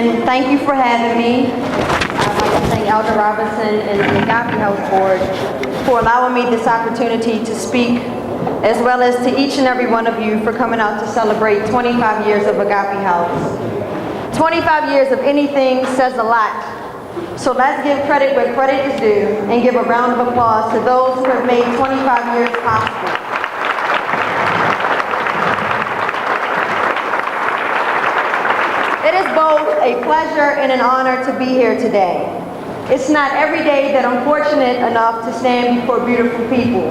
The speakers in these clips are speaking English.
and thank you for having me. I'd like to thank Elder Robinson and the Agape House Board for allowing me this opportunity to speak, as well as to each and every one of you for coming out to celebrate 25 years of Agape House. 25 years of anything says a lot. So let's give credit where credit is due and give a round of applause to those who have made 25 years possible. It is both a pleasure and an honor to be here today. It's not every day that I'm fortunate enough to stand before beautiful people.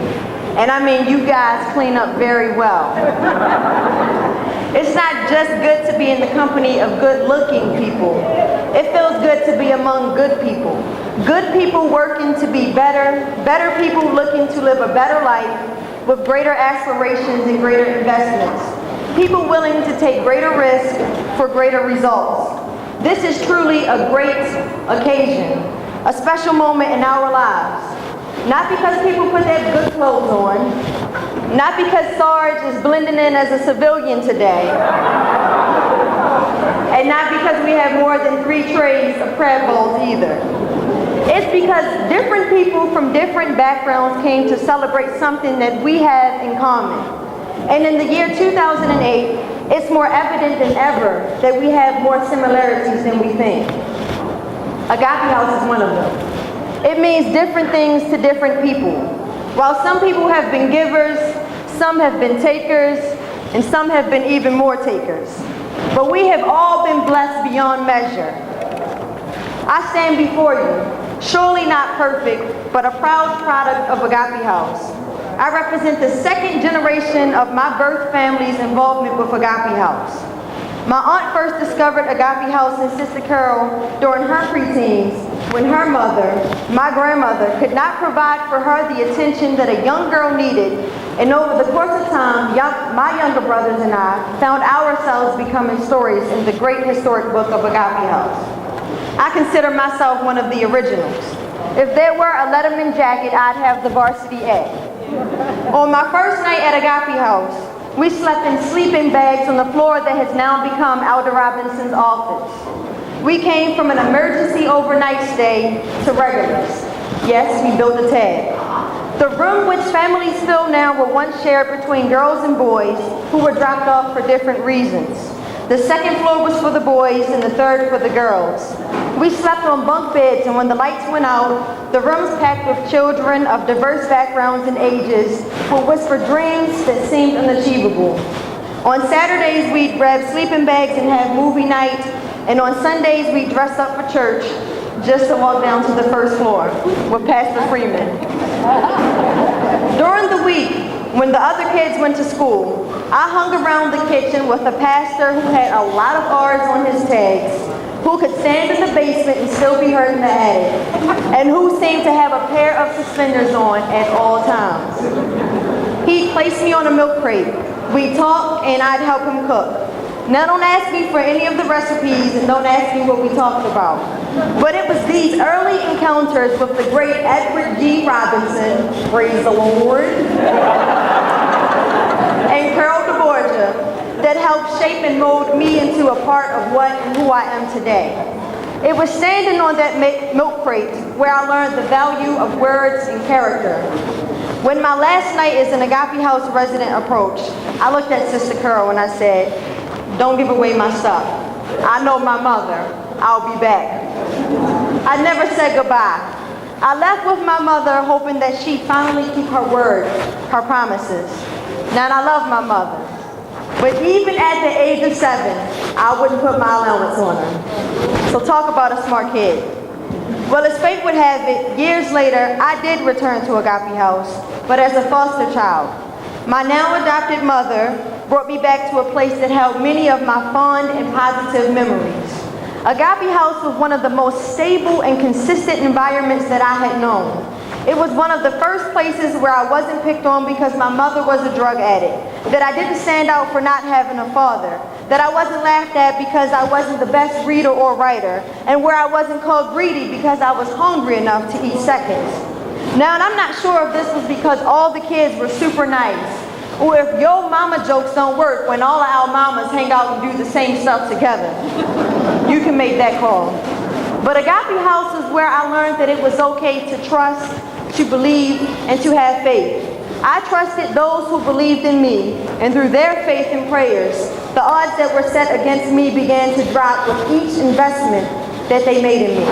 And I mean, you guys clean up very well. It's not just good to be in the company of good-looking people. It feels good to be among good people. Good people working to be better, better people looking to live a better life with greater aspirations and greater investments. People willing to take greater risks for greater results. This is truly a great occasion, a special moment in our lives. Not because people put their good clothes on, not because Sarge is blending in as a civilian today, and not because we have more than 3 trays of crab bowls either. It's because different people from different backgrounds came to celebrate something that we have in common. And in the year 2008, it's more evident than ever that we have more similarities than we think. Agape House is one of them. It means different things to different people. While some people have been givers, some have been takers, and some have been even more takers. But we have all been blessed beyond measure. I stand before you, surely not perfect, but a proud product of Agape House. I represent the second generation of my birth family's involvement with Agape House. My aunt first discovered Agape House and Sister Carol during her preteens, when her mother, my grandmother, could not provide for her the attention that a young girl needed, and over the course of time, my younger brothers and I found ourselves becoming stories in the great historic book of Agape House. I consider myself one of the originals. If there were a Letterman jacket, I'd have the varsity A. On my first night at Agape House, we slept in sleeping bags on the floor that has now become Elder Robinson's office. We came from an emergency overnight stay to regulars. Yes, we built a tag. The room which families fill now were once shared between girls and boys who were dropped off for different reasons. The second floor was for the boys and the third for the girls. We slept on bunk beds, and when the lights went out, the rooms packed with children of diverse backgrounds and ages would whisper dreams that seemed unachievable. On Saturdays, we'd grab sleeping bags and have movie night, and on Sundays, we'd dress up for church just to walk down to the first floor with Pastor Freeman. During the week, when the other kids went to school, I hung around the kitchen with a pastor who had a lot of R's on his tags, who could stand in the basement and still be heard in the attic, and who seemed to have a pair of suspenders on at all times. He'd place me on a milk crate. We'd talk, and I'd help him cook. Now don't ask me for any of the recipes, and don't ask me what we talked about. But it was these early encounters with the great Edward G. Robinson, praise the Lord, and Carol DeBorgia, that helped shape and mold me into a part of what and who I am today. It was standing on that milk crate where I learned the value of words and character. When my last night as an Agape House resident approached, I looked at Sister Carol and I said, "Don't give away my stuff. I know my mother. I'll be back." I never said goodbye. I left with my mother hoping that she'd finally keep her word, her promises. Now, I love my mother. But even at the age of 7, I wouldn't put my allowance on her. So talk about a smart kid. Well, as fate would have it, years later, I did return to Agape House, but as a foster child. My now adopted mother brought me back to a place that held many of my fond and positive memories. Agape House was one of the most stable and consistent environments that I had known. It was one of the first places where I wasn't picked on because my mother was a drug addict, that I didn't stand out for not having a father, that I wasn't laughed at because I wasn't the best reader or writer, and where I wasn't called greedy because I was hungry enough to eat seconds. Now, and I'm not sure if this was because all the kids were super nice, Or if your mama jokes don't work when all of our mamas hang out and do the same stuff together, you can make that call. But Agape House is where I learned that it was okay to trust, to believe, and to have faith. I trusted those who believed in me, and through their faith and prayers, the odds that were set against me began to drop with each investment that they made in me.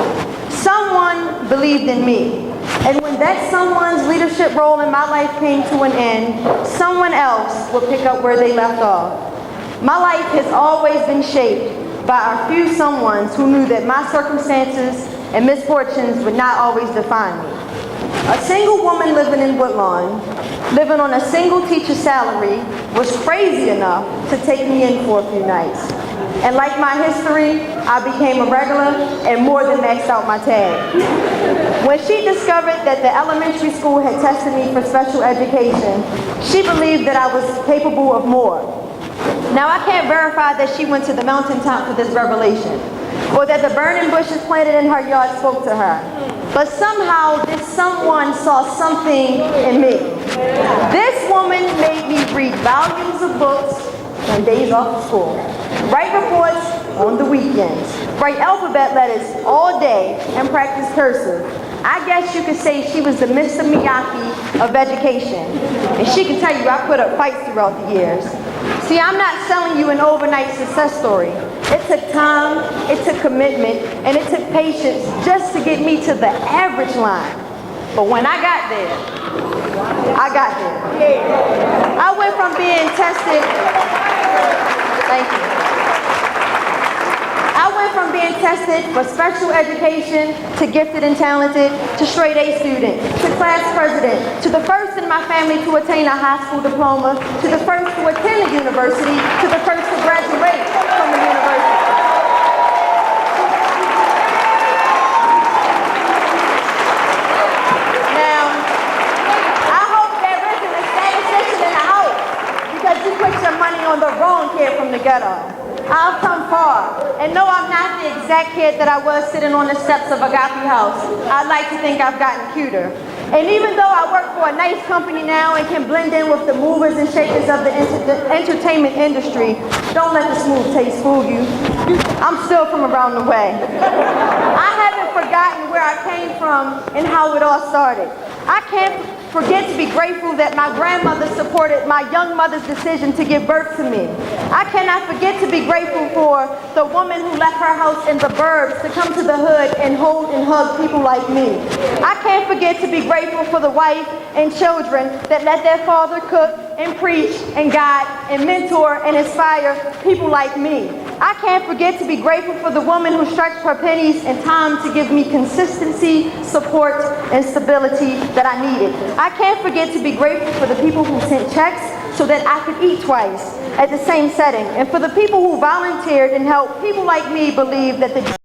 Someone believed in me, and when that someone's leadership role in my life came to an end, someone else would pick up where they left off. My life has always been shaped by a few someones who knew that my circumstances and misfortunes would not always define me. A single woman living in Woodlawn, living on a single teacher's salary, was crazy enough to take me in for a few nights. And like my history, I became a regular and more than maxed out my tag. When she discovered that the elementary school had tested me for special education, she believed that I was capable of more. Now I can't verify that she went to the mountaintop for this revelation, or that the burning bushes planted in her yard spoke to her. But somehow this someone saw something in me. This woman made me read volumes of books on days off of school, write reports on the weekends, write alphabet letters all day, and practice cursive. I guess you could say she was the Mr. Miyake of education. And she can tell you I put up fights throughout the years. See, I'm not selling you an overnight success story. It took time, it took commitment, and it took patience just to get me to the average line. But when I got there, I got there. I went from being tested, thank you. I went from being tested for special education to gifted and talented to straight A student, to class president, to the first in my family to attain a high school diploma, to the first to attend a university, to the first to graduate from the university. Now, I hope there isn't a statistician in the house because you put your money on the wrong kid from the ghetto. I've come far, and no, I'm not the exact kid that I was sitting on the steps of Agape House. I'd like to think I've gotten cuter. And even though I work for a nice company now and can blend in with the movers and shakers of the entertainment industry, don't let the smooth taste fool you. I'm still from around the way. I haven't forgotten where I came from and how it all started. I can't forget to be grateful that my grandmother supported my young mother's decision to give birth to me. I cannot forget to be grateful for the woman who left her house in the burbs to come to the hood and hold and hug people like me. I can't forget to be grateful for the wife and children that let their father cook and preach and guide and mentor and inspire people like me. I can't forget to be grateful for the woman who stretched her pennies and time to give me consistency, support, and stability that I needed. I can't forget to be grateful for the people who sent checks so that I could eat twice at the same setting, and for the people who volunteered and helped people like me believe that the